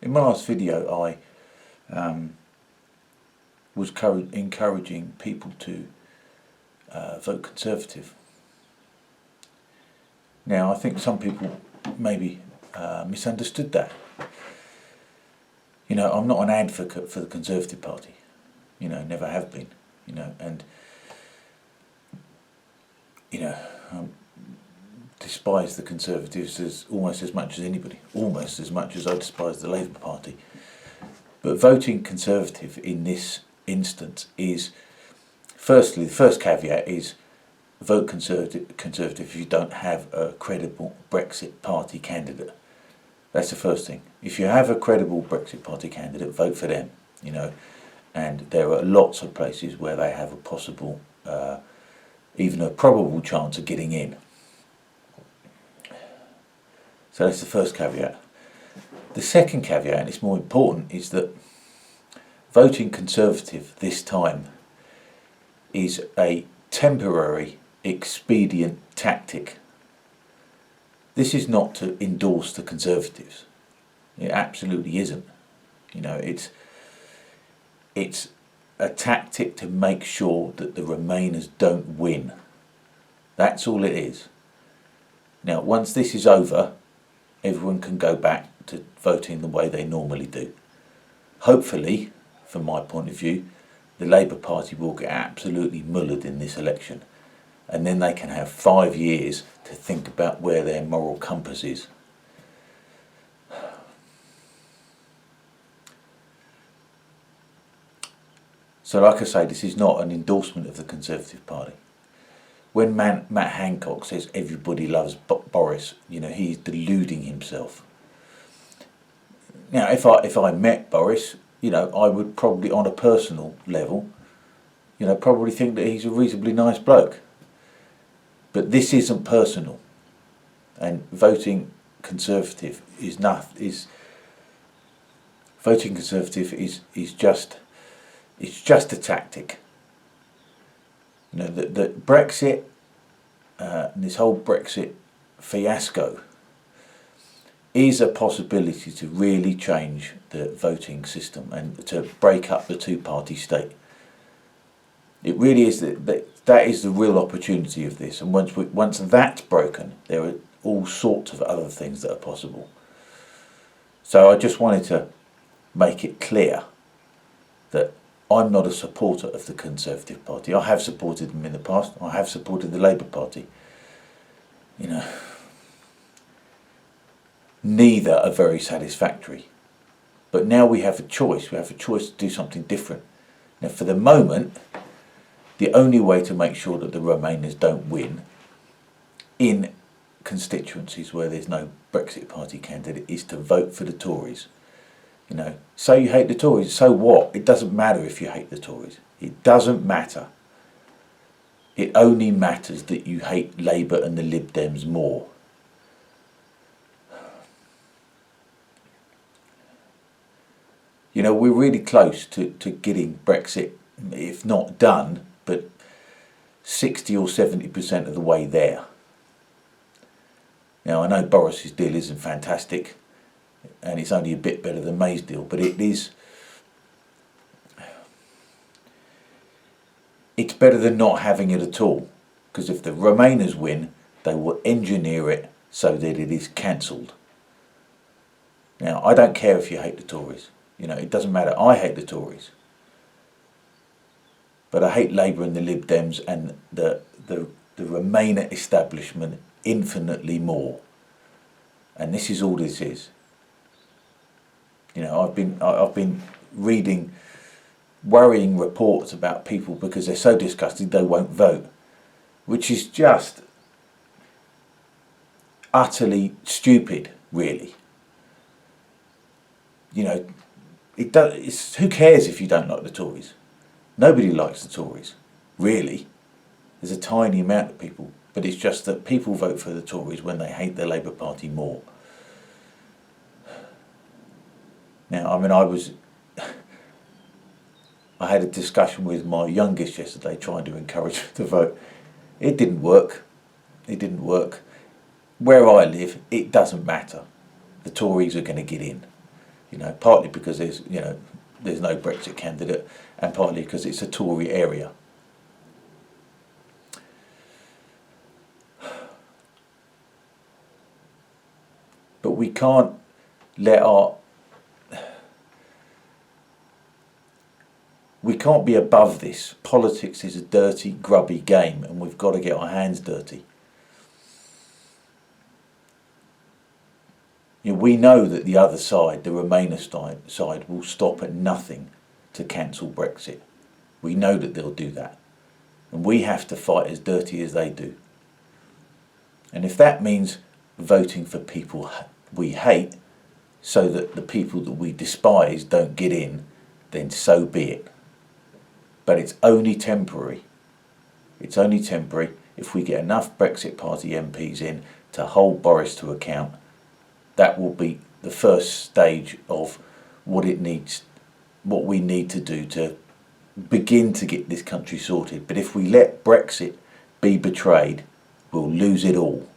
In my last video, I was encouraging people to vote Conservative. Now, I think some people maybe misunderstood that. You know, I'm not an advocate for the Conservative Party. You know, never have been. You know, and you know, despise the Conservatives as almost as much as anybody, almost as much as I despise the Labour Party. But voting Conservative in this instance is, firstly, the first caveat is vote Conservative if you don't have a credible Brexit Party candidate. That's the first thing. If you have a credible Brexit Party candidate, vote for them, you know. And there are lots of places where they have a possible, even a probable chance of getting in. So that's the first caveat. The second caveat, and it's more important, is that voting Conservative this time is a temporary, expedient tactic. This is not to endorse the Conservatives. It absolutely isn't. You know, it's a tactic to make sure that the Remainers don't win. That's all it is. Now, once this is over, everyone can go back to voting the way they normally do. Hopefully, from my point of view, the Labour Party will get absolutely mullered in this election, and then they can have 5 years to think about where their moral compass is. So like I say, this is not an endorsement of the Conservative Party. When Matt Hancock says everybody loves Boris, you know, he's deluding himself. Now, if I met Boris, you know, I would probably, on a personal level, you know, probably think that he's a reasonably nice bloke. But this isn't personal, and voting Conservative is just a tactic. You know, the Brexit, this whole Brexit fiasco, is a possibility to really change the voting system and to break up the two-party state. It really is that is the real opportunity of this. And once that's broken, there are all sorts of other things that are possible. So I just wanted to make it clear that I'm not a supporter of the Conservative Party. I have supported them in the past. I have supported the Labour Party. You know, neither are very satisfactory. But now we have a choice. We have a choice to do something different. Now, for the moment, the only way to make sure that the Remainers don't win in constituencies where there's no Brexit Party candidate is to vote for the Tories. You know, say you hate the Tories, so what? It doesn't matter if you hate the Tories. It doesn't matter. It only matters that you hate Labour and the Lib Dems more. You know, we're really close to getting Brexit, if not done, but 60 or 70% of the way there. Now, I know Boris's deal isn't fantastic, and it's only a bit better than May's deal, but it's better than not having it at all, because if the Remainers win, they will engineer it so that it is cancelled. Now, I don't care if you hate the Tories. You know, it doesn't matter. I hate the Tories. But I hate Labour and the Lib Dems and the Remainer establishment infinitely more. And this is all this is. You know, I've been reading worrying reports about people because they're so disgusted they won't vote, which is just utterly stupid, really. You know, who cares if you don't like the Tories? Nobody likes the Tories, really. There's a tiny amount of people, but it's just that people vote for the Tories when they hate the Labour Party more. Now, I mean, I had a discussion with my youngest yesterday trying to encourage her to vote. It didn't work. Where I live, it doesn't matter. The Tories are going to get in. partly because there's no Brexit candidate, and partly because it's a Tory area. But we can't let we can't be above this. Politics is a dirty, grubby game, and we've got to get our hands dirty. We know that the other side, the Remainer side, will stop at nothing to cancel Brexit. We know that they'll do that. And we have to fight as dirty as they do. And if that means voting for people we hate so that the people that we despise don't get in, then so be it. But it's only temporary. It's only temporary. If we get enough Brexit Party MPs in to hold Boris to account, that will be the first stage of what we need to do to begin to get this country sorted. But if we let Brexit be betrayed, we'll lose it all.